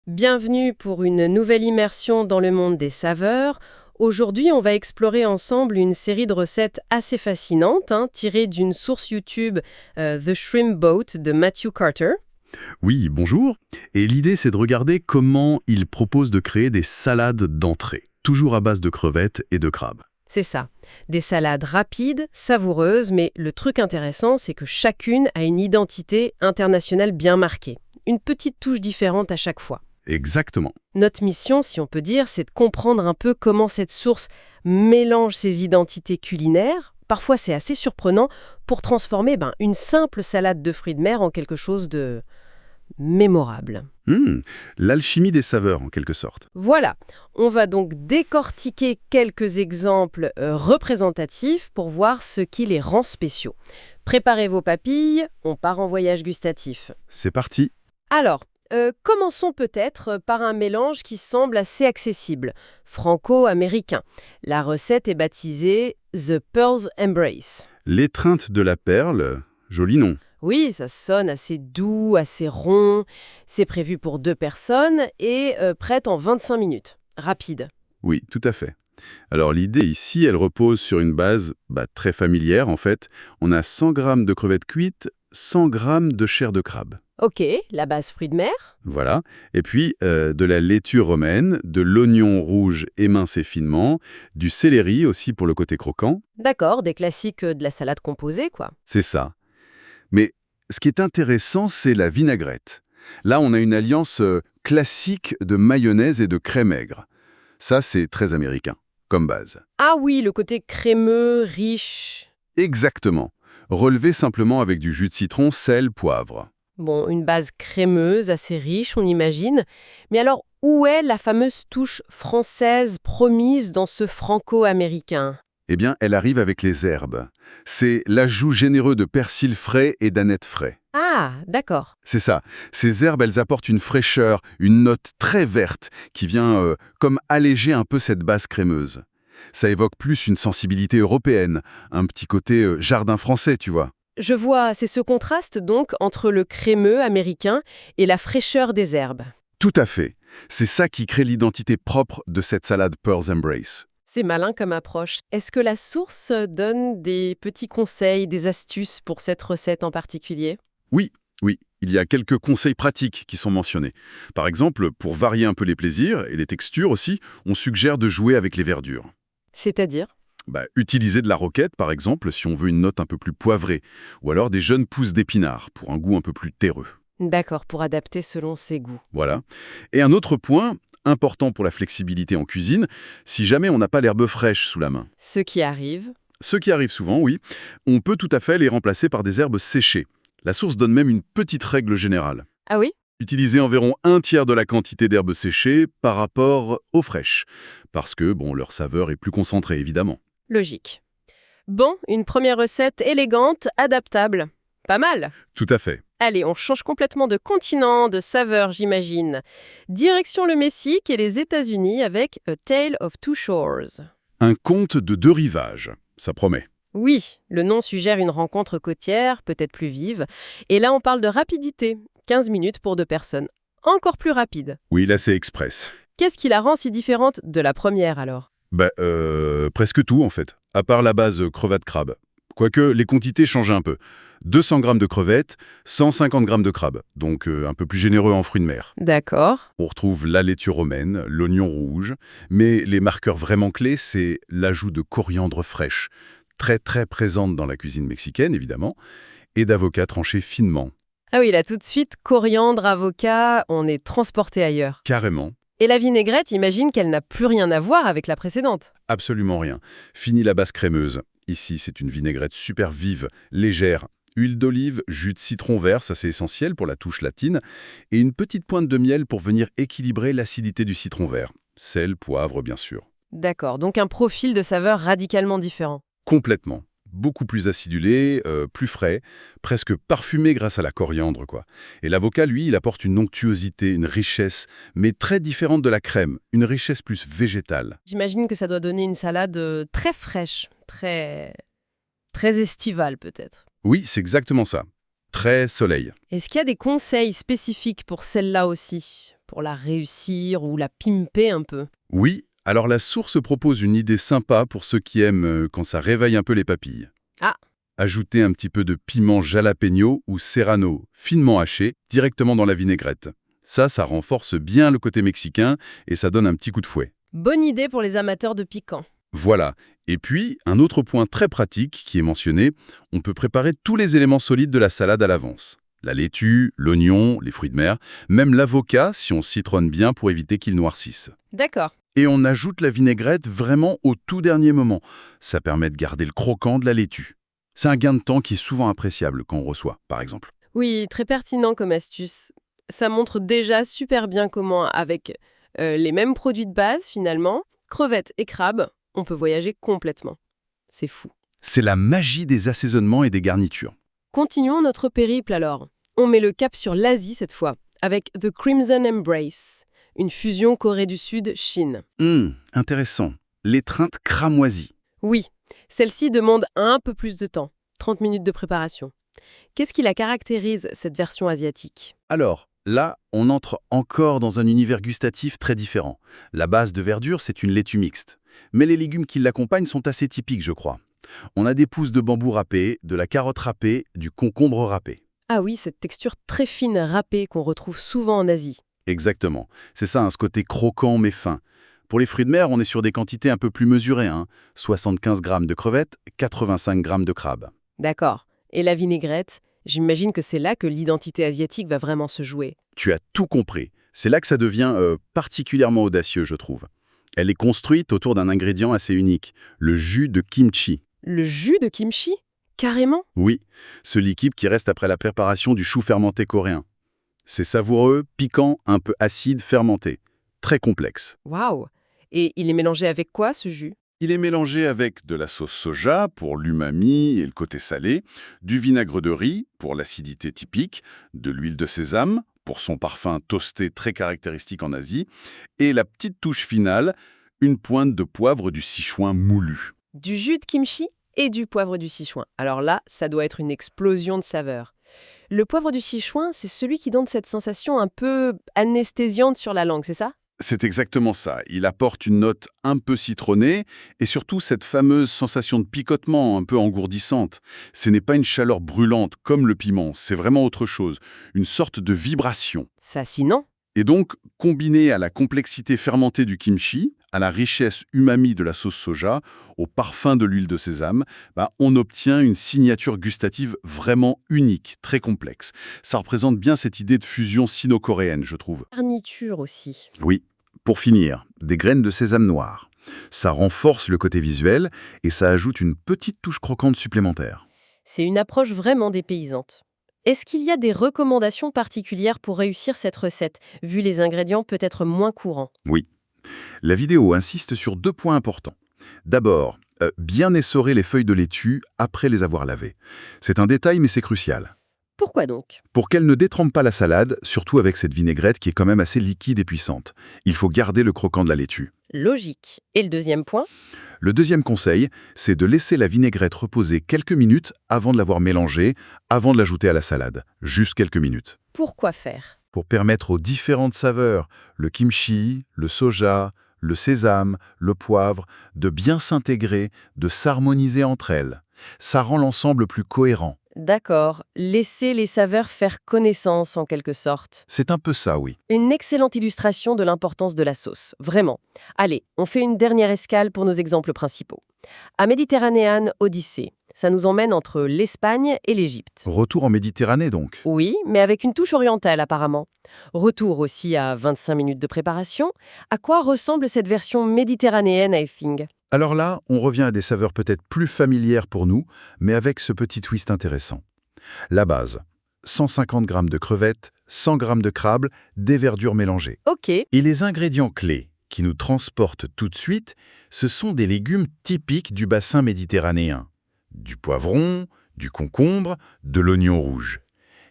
Bienvenue pour une nouvelle immersion dans le monde des saveurs. Aujourd'hui, on va explorer ensemble une série de recettes assez fascinantes, tirées d'une source YouTube, The Shrimp Boat de Matthew Carter. Oui, bonjour. Et l'idée, c'est de regarder comment il propose de créer des salades d'entrée, toujours à base de crevettes et de crabes. C'est ça. Des salades rapides, savoureuses, mais le truc intéressant, c'est que chacune a une identité internationale bien marquée. Une petite touche différente à chaque fois. Exactement. Notre mission, si on peut dire, c'est de comprendre un peu comment cette source mélange ses identités culinaires. Parfois, c'est assez surprenant pour transformer une simple salade de fruits de mer en quelque chose de mémorable. L'alchimie des saveurs, en quelque sorte. Voilà, on va donc décortiquer quelques exemples représentatifs pour voir ce qui les rend spéciaux. Préparez vos papilles, on part en voyage gustatif. C'est parti. Alors, commençons peut-être par un mélange qui semble assez accessible, franco-américain. La recette est baptisée The Pearl's Embrace. L'étreinte de la perle, joli nom. Oui, ça sonne assez doux, assez rond. C'est prévu pour 2 personnes et prête en 25 minutes. Rapide. Oui, tout à fait. Alors l'idée ici, elle repose sur une base très familière en fait. On a 100 grammes de crevettes cuites, 100 grammes de chair de crabe. Ok, la base fruits de mer. Voilà. Et puis, de la laitue romaine, de l'oignon rouge émincé finement, du céleri aussi pour le côté croquant. D'accord, des classiques de la salade composée, quoi. C'est ça. Mais ce qui est intéressant, c'est la vinaigrette. Là, on a une alliance classique de mayonnaise et de crème aigre. Ça, c'est très américain, comme base. Ah oui, le côté crémeux, riche. Exactement. Relevé simplement avec du jus de citron, sel, poivre. Bon, une base crémeuse, assez riche, on imagine. Mais alors, où est la fameuse touche française promise dans ce franco-américain? Eh bien, elle arrive avec les herbes. C'est l'ajout généreux de persil frais et d'anettes frais. Ah, d'accord. C'est ça. Ces herbes, elles apportent une fraîcheur, une note très verte qui vient comme alléger un peu cette base crémeuse. Ça évoque plus une sensibilité européenne, un petit côté jardin français, tu vois. Je vois, c'est ce contraste donc entre le crémeux américain et la fraîcheur des herbes. Tout à fait. C'est ça qui crée l'identité propre de cette salade Pearl's Embrace. C'est malin comme approche. Est-ce que la source donne des petits conseils, des astuces pour cette recette en particulier? Oui, oui, il y a quelques conseils pratiques qui sont mentionnés. Par exemple, pour varier un peu les plaisirs et les textures aussi, on suggère de jouer avec les verdures. C'est-à-dire? Utiliser de la roquette, par exemple, si on veut une note un peu plus poivrée, ou alors des jeunes pousses d'épinards, pour un goût un peu plus terreux. D'accord, pour adapter selon ses goûts. Voilà. Et un autre point, important pour la flexibilité en cuisine, si jamais on n'a pas l'herbe fraîche sous la main. Ce qui arrive. Ce qui arrive souvent, oui, on peut tout à fait les remplacer par des herbes séchées. La source donne même une petite règle générale. Ah oui? Utiliser environ 1/3 de la quantité d'herbes séchées par rapport aux fraîches, parce que, leur saveur est plus concentrée, évidemment. Logique. Bon, une première recette élégante, adaptable. Pas mal. Tout à fait. Allez, on change complètement de continent, de saveur, j'imagine. Direction le Mexique et les États-Unis avec A Tale of Two Shores. Un conte de 2 rivages, ça promet. Oui, le nom suggère une rencontre côtière, peut-être plus vive. Et là, on parle de rapidité. 15 minutes pour 2 personnes. Encore plus rapide. Oui, là c'est express. Qu'est-ce qui la rend si différente de la première alors? Presque tout en fait, à part la base crevette crabe. Quoique les quantités changent un peu. 200 grammes de crevettes, 150 grammes de crabe, donc un peu plus généreux en fruits de mer. D'accord. On retrouve la laitue romaine, l'oignon rouge, mais les marqueurs vraiment clés, c'est l'ajout de coriandre fraîche, très très présente dans la cuisine mexicaine évidemment, et d'avocat tranché finement. Ah oui, là tout de suite, coriandre, avocat, on est transporté ailleurs. Carrément, Et la vinaigrette, imagine qu'elle n'a plus rien à voir avec la précédente. absolument rien. Fini la base crémeuse. Ici, c'est une vinaigrette super vive, légère. Huile d'olive, jus de citron vert, ça c'est essentiel pour la touche latine, et une petite pointe de miel pour venir équilibrer l'acidité du citron vert. Sel, poivre, bien sûr. D'accord, donc un profil de saveur radicalement différent. Complètement. Beaucoup plus acidulé, plus frais, presque parfumé grâce à la coriandre, quoi. Et l'avocat, lui, il apporte une onctuosité, une richesse, mais très différente de la crème, une richesse plus végétale. J'imagine que ça doit donner une salade très fraîche, très estivale peut-être. Oui, c'est exactement ça. Très soleil. Est-ce qu'il y a des conseils spécifiques pour celle-là aussi? pour la réussir ou la pimper un peu? Oui, alors la source propose une idée sympa pour ceux qui aiment quand ça réveille un peu les papilles. Ah, Ajouter un petit peu de piment jalapeno ou serrano finement haché directement dans la vinaigrette. Ça renforce bien le côté mexicain et ça donne un petit coup de fouet. bonne idée pour les amateurs de piquant. Voilà. Et puis, un autre point très pratique qui est mentionné, on peut préparer tous les éléments solides de la salade à l'avance. La laitue, l'oignon, les fruits de mer, même l'avocat si on citronne bien pour éviter qu'il noircisse. D'accord. Et on ajoute la vinaigrette vraiment au tout dernier moment. Ça permet de garder le croquant de la laitue. C'est un gain de temps qui est souvent appréciable quand on reçoit, par exemple. Oui, très pertinent comme astuce. Ça montre déjà super bien comment, avec les mêmes produits de base finalement, crevettes et crabes, on peut voyager complètement. C'est fou. C'est la magie des assaisonnements et des garnitures. Continuons notre périple alors. On met le cap sur l'Asie cette fois, avec The Crimson Embrace, une fusion Corée du Sud-Chine. Intéressant. L'étreinte cramoisie. Oui, celle-ci demande un peu plus de temps, 30 minutes de préparation. Qu'est-ce qui la caractérise, cette version asiatique? Alors, là, on entre encore dans un univers gustatif très différent. La base de verdure, c'est une laitue mixte. Mais les légumes qui l'accompagnent sont assez typiques, je crois. On a des pousses de bambou râpées, de la carotte râpée, du concombre râpé. Ah oui, cette texture très fine râpée qu'on retrouve souvent en Asie. Exactement. C'est ça, ce côté croquant mais fin. Pour les fruits de mer, on est sur des quantités un peu plus mesurées. 75 grammes de crevettes, 85 grammes de crabes. D'accord. Et la vinaigrette, j'imagine que c'est là que l'identité asiatique va vraiment se jouer. Tu as tout compris. C'est là que ça devient particulièrement audacieux, je trouve. Elle est construite autour d'un ingrédient assez unique, le jus de kimchi. Le jus de kimchi? Carrément? Oui, ce liquide qui reste après la préparation du chou fermenté coréen. C'est savoureux, piquant, un peu acide, fermenté. Très complexe. Waouh! Et il est mélangé avec quoi, ce jus? Il est mélangé avec de la sauce soja pour l'umami et le côté salé, du vinaigre de riz pour l'acidité typique, de l'huile de sésame pour son parfum toasté très caractéristique en Asie, et la petite touche finale, une pointe de poivre du Sichuan moulu. Du jus de kimchi et du poivre du Sichuan. Alors là, ça doit être une explosion de saveurs. Le poivre du Sichuan, c'est celui qui donne cette sensation un peu anesthésiante sur la langue, c'est ça? C'est exactement ça. Il apporte une note un peu citronnée et surtout cette fameuse sensation de picotement un peu engourdissante. Ce n'est pas une chaleur brûlante comme le piment, c'est vraiment autre chose, une sorte de vibration. Fascinant. Et donc, combiné à la complexité fermentée du kimchi, à la richesse umami de la sauce soja, au parfum de l'huile de sésame, on obtient une signature gustative vraiment unique, très complexe. Ça représente bien cette idée de fusion sino-coréenne, je trouve. Garniture aussi. Oui. Pour finir, des graines de sésame noir. Ça renforce le côté visuel et ça ajoute une petite touche croquante supplémentaire. C'est une approche vraiment dépaysante. Est-ce qu'il y a des recommandations particulières pour réussir cette recette, vu les ingrédients peut-être moins courants? Oui. La vidéo insiste sur 2 points importants. D'abord, bien essorer les feuilles de laitue après les avoir lavées. C'est un détail mais c'est crucial. Pourquoi donc? Pour qu'elle ne détrempe pas la salade, surtout avec cette vinaigrette qui est quand même assez liquide et puissante, il faut garder le croquant de la laitue. Logique. Et le deuxième point? Le deuxième conseil, c'est de laisser la vinaigrette reposer quelques minutes avant de l'avoir mélangée, avant de l'ajouter à la salade. Juste quelques minutes. Pourquoi faire? Pour permettre aux différentes saveurs, le kimchi, le soja, le sésame, le poivre, de bien s'intégrer, de s'harmoniser entre elles. Ça rend l'ensemble plus cohérent. D'accord, laisser les saveurs faire connaissance en quelque sorte. C'est un peu ça, oui. Une excellente illustration de l'importance de la sauce, vraiment. Allez, on fait une dernière escale pour nos exemples principaux. À Méditerranéan Odyssée, ça nous emmène entre l'Espagne et l'Égypte. Retour en Méditerranée, donc. Oui, mais avec une touche orientale apparemment. Retour aussi à 25 minutes de préparation. À quoi ressemble cette version méditerranéenne, I think? Alors là, on revient à des saveurs peut-être plus familières pour nous, mais avec ce petit twist intéressant. La base, 150 g de crevettes, 100 g de crabes, des verdures mélangées. Ok, Et les ingrédients clés qui nous transportent tout de suite, ce sont des légumes typiques du bassin méditerranéen. Du poivron, du concombre, de l'oignon rouge.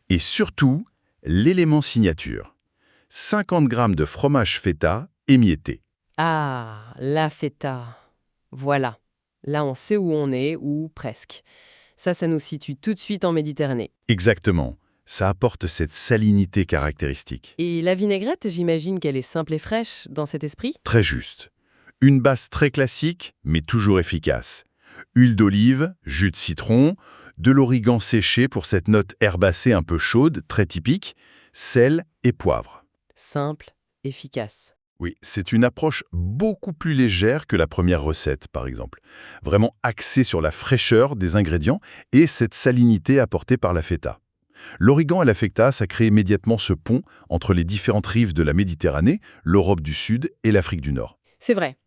Et surtout, l'élément signature. 50 g de fromage feta émietté. ah, la feta. Voilà. Là, on sait où on est, ou presque. Ça nous situe tout de suite en Méditerranée. Exactement. Ça apporte cette salinité caractéristique. Et la vinaigrette, j'imagine qu'elle est simple et fraîche dans cet esprit? Très juste. Une base très classique, mais toujours efficace. Huile d'olive, jus de citron, de l'origan séché pour cette note herbacée un peu chaude, très typique, sel et poivre. Simple, efficace. Oui, c'est une approche beaucoup plus légère que la première recette, par exemple. Vraiment axée sur la fraîcheur des ingrédients et cette salinité apportée par la feta. L'origan et la feta, ça crée immédiatement ce pont entre les différentes rives de la Méditerranée, l'Europe du Sud et l'Afrique du Nord. C'est vrai.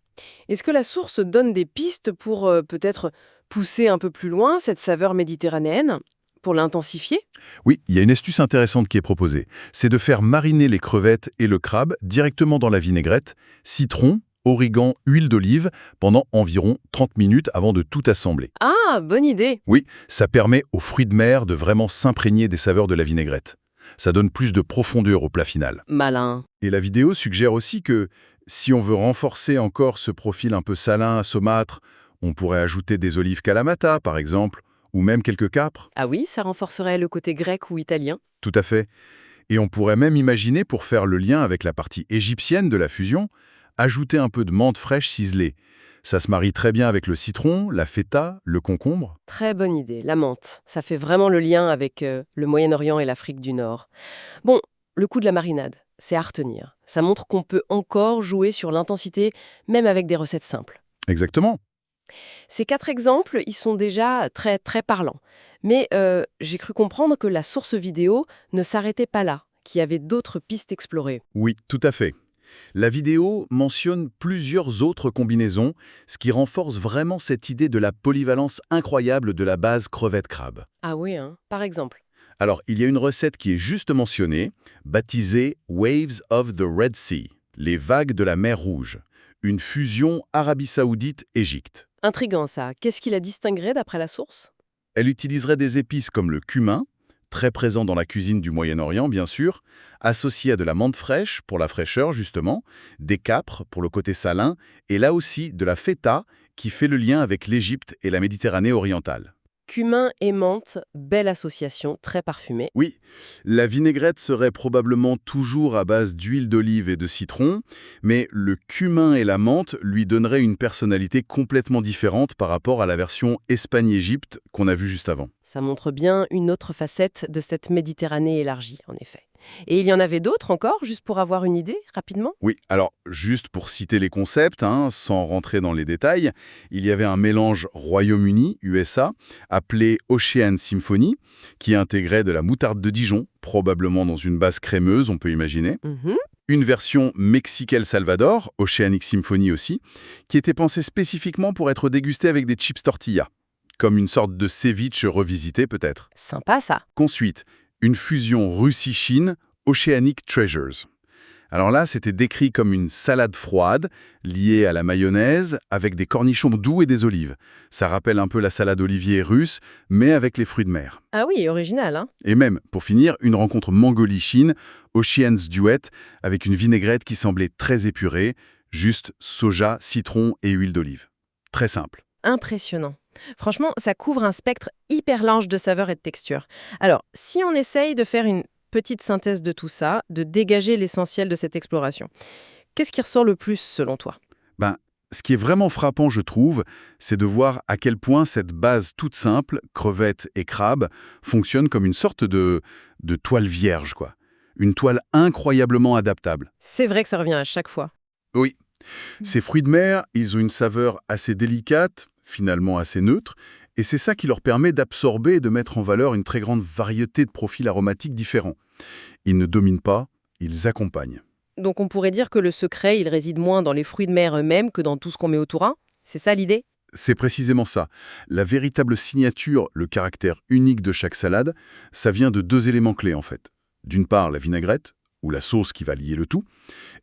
Est-ce que la source donne des pistes pour peut-être pousser un peu plus loin cette saveur méditerranéenne, pour l'intensifier? Oui, il y a une astuce intéressante qui est proposée. C'est de faire mariner les crevettes et le crabe directement dans la vinaigrette, citron, origan, huile d'olive, pendant environ 30 minutes avant de tout assembler. Ah, bonne idée! Oui, ça permet aux fruits de mer de vraiment s'imprégner des saveurs de la vinaigrette. Ça donne plus de profondeur au plat final. Malin. Et la vidéo suggère aussi que, si on veut renforcer encore ce profil un peu salin, saumâtre, on pourrait ajouter des olives Kalamata, par exemple, ou même quelques capres. Ah oui, ça renforcerait le côté grec ou italien. Tout à fait. Et on pourrait même imaginer, pour faire le lien avec la partie égyptienne de la fusion, ajouter un peu de menthe fraîche ciselée. Ça se marie très bien avec le citron, la feta, le concombre. Très bonne idée, la menthe. Ça fait vraiment le lien avec le Moyen-Orient et l'Afrique du Nord. Bon, le coup de la marinade, c'est à retenir. Ça montre qu'on peut encore jouer sur l'intensité, même avec des recettes simples. Exactement. Ces 4 exemples, ils sont déjà très, très parlants. Mais j'ai cru comprendre que la source vidéo ne s'arrêtait pas là, qu'il y avait d'autres pistes explorées. Oui, tout à fait. La vidéo mentionne plusieurs autres combinaisons, ce qui renforce vraiment cette idée de la polyvalence incroyable de la base crevette-crabe. Ah oui, hein, par exemple. Alors, il y a une recette qui est juste mentionnée, baptisée Waves of the Red Sea, les vagues de la mer Rouge, une fusion Arabie Saoudite-Égypte. Intriguant ça. Qu'est-ce qui la distinguerait d'après la source? Elle utiliserait des épices comme le cumin, très présent dans la cuisine du Moyen-Orient bien sûr, associé à de la menthe fraîche pour la fraîcheur justement, des capres pour le côté salin, et là aussi de la feta qui fait le lien avec l'Égypte et la Méditerranée orientale. Cumin et menthe, belle association, très parfumée. Oui, la vinaigrette serait probablement toujours à base d'huile d'olive et de citron, mais le cumin et la menthe lui donneraient une personnalité complètement différente par rapport à la version Espagne-Égypte qu'on a vue juste avant. Ça montre bien une autre facette de cette Méditerranée élargie, en effet. Et il y en avait d'autres encore, juste pour avoir une idée, rapidement? Oui, alors juste pour citer les concepts, sans rentrer dans les détails, il y avait un mélange Royaume-Uni, USA, appelé Ocean Symphony, qui intégrait de la moutarde de Dijon, probablement dans une base crémeuse, on peut imaginer. Mhm. Une version Mexique-El Salvador, Oceanic Symphony aussi, qui était pensée spécifiquement pour être dégustée avec des chips tortilla, comme une sorte de ceviche revisité peut-être. Sympa ça. Qu'ensuite, une fusion Russie-Chine, Oceanic Treasures. Alors là, c'était décrit comme une salade froide, liée à la mayonnaise, avec des cornichons doux et des olives. Ça rappelle un peu la salade olivier russe, mais avec les fruits de mer. Ah oui, original, hein? Et même, pour finir, une rencontre Mongolie-Chine, Ocean's Duet, avec une vinaigrette qui semblait très épurée, juste soja, citron et huile d'olive. Très simple. Impressionnant. Franchement, ça couvre un spectre hyper large de saveurs et de textures. Alors, si on essaye de faire une petite synthèse de tout ça, de dégager l'essentiel de cette exploration, qu'est-ce qui ressort le plus selon toi? Ce qui est vraiment frappant, je trouve, c'est de voir à quel point cette base toute simple, crevettes et crabes, fonctionne comme une sorte de toile vierge, quoi. Une toile incroyablement adaptable. C'est vrai que ça revient à chaque fois. Oui. Ces fruits de mer, ils ont une saveur assez délicate, finalement assez neutre, et c'est ça qui leur permet d'absorber et de mettre en valeur une très grande variété de profils aromatiques différents. Ils ne dominent pas, ils accompagnent. Donc on pourrait dire que le secret, il réside moins dans les fruits de mer eux-mêmes que dans tout ce qu'on met autour, hein? C'est ça l'idée? C'est précisément ça. La véritable signature, le caractère unique de chaque salade, ça vient de 2 éléments clés en fait. D'une part, la vinaigrette, ou la sauce qui va lier le tout,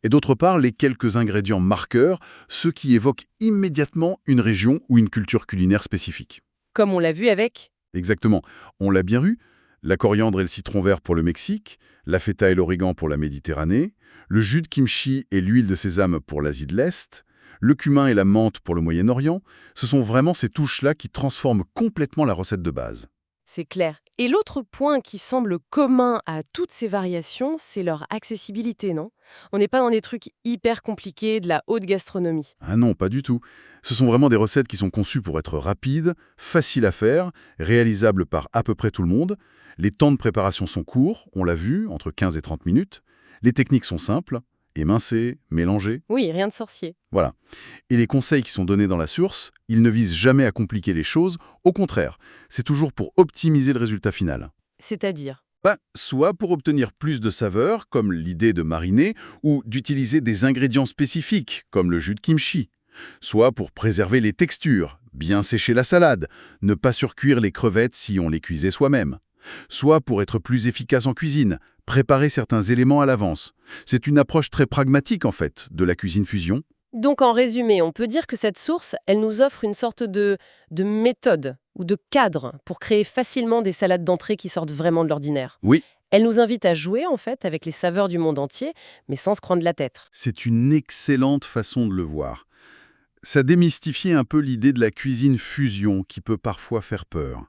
et d'autre part, les quelques ingrédients marqueurs, ceux qui évoquent immédiatement une région ou une culture culinaire spécifique. Comme on l'a vu avec... Exactement. On l'a bien vu, la coriandre et le citron vert pour le Mexique, la feta et l'origan pour la Méditerranée, le jus de kimchi et l'huile de sésame pour l'Asie de l'Est, le cumin et la menthe pour le Moyen-Orient, ce sont vraiment ces touches-là qui transforment complètement la recette de base. C'est clair. Et l'autre point qui semble commun à toutes ces variations, c'est leur accessibilité, non? On n'est pas dans des trucs hyper compliqués, de la haute gastronomie. Ah non, pas du tout. Ce sont vraiment des recettes qui sont conçues pour être rapides, faciles à faire, réalisables par à peu près tout le monde. Les temps de préparation sont courts, on l'a vu, entre 15 et 30 minutes. Les techniques sont simples, émincer, mélanger. Oui, rien de sorcier. Voilà. Et les conseils qui sont donnés dans la source, ils ne visent jamais à compliquer les choses, au contraire, c'est toujours pour optimiser le résultat final. C'est-à-dire? Soit pour obtenir plus de saveur, comme l'idée de mariner, ou d'utiliser des ingrédients spécifiques, comme le jus de kimchi. Soit pour préserver les textures, bien sécher la salade, ne pas surcuire les crevettes si on les cuisait soi-même. Soit pour être plus efficace en cuisine, préparer certains éléments à l'avance. C'est une approche très pragmatique, en fait, de la cuisine fusion. Donc en résumé, on peut dire que cette source, elle nous offre une sorte de méthode ou de cadre pour créer facilement des salades d'entrée qui sortent vraiment de l'ordinaire. Oui, Elle nous invite à jouer en fait avec les saveurs du monde entier, mais sans se prendre la tête. c'est une excellente façon de le voir. Ça démystifie un peu l'idée de la cuisine fusion qui peut parfois faire peur.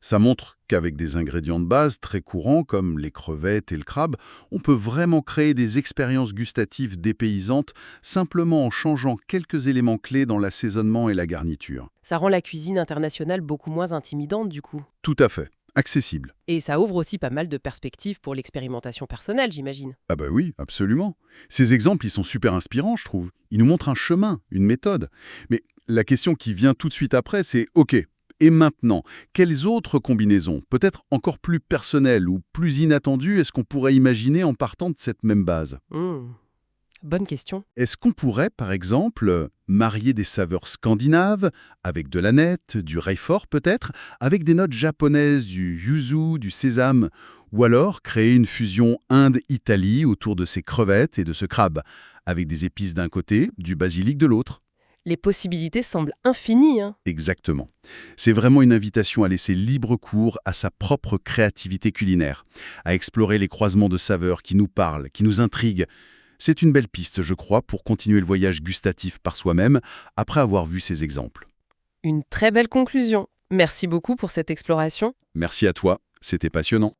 Ça montre qu'avec des ingrédients de base très courants comme les crevettes et le crabe, on peut vraiment créer des expériences gustatives dépaysantes simplement en changeant quelques éléments clés dans l'assaisonnement et la garniture. Ça rend la cuisine internationale beaucoup moins intimidante du coup. Tout à fait. Accessible. Et ça ouvre aussi pas mal de perspectives pour l'expérimentation personnelle, j'imagine. Ah bah oui, absolument. Ces exemples, ils sont super inspirants, je trouve. Ils nous montrent un chemin, une méthode. Mais la question qui vient tout de suite après, c'est OK, et maintenant, quelles autres combinaisons, peut-être encore plus personnelles ou plus inattendues, est-ce qu'on pourrait imaginer en partant de cette même base? Bonne question. Est-ce qu'on pourrait, par exemple, marier des saveurs scandinaves avec de l'aneth, du raifort peut-être, avec des notes japonaises, du yuzu, du sésame, ou alors créer une fusion Inde-Italie autour de ces crevettes et de ce crabe, avec des épices d'un côté, du basilic de l'autre? Les possibilités semblent infinies, hein. Exactement. C'est vraiment une invitation à laisser libre cours à sa propre créativité culinaire, à explorer les croisements de saveurs qui nous parlent, qui nous intriguent. C'est une belle piste, je crois, pour continuer le voyage gustatif par soi-même, après avoir vu ces exemples. Une très belle conclusion. Merci beaucoup pour cette exploration. Merci à toi, c'était passionnant.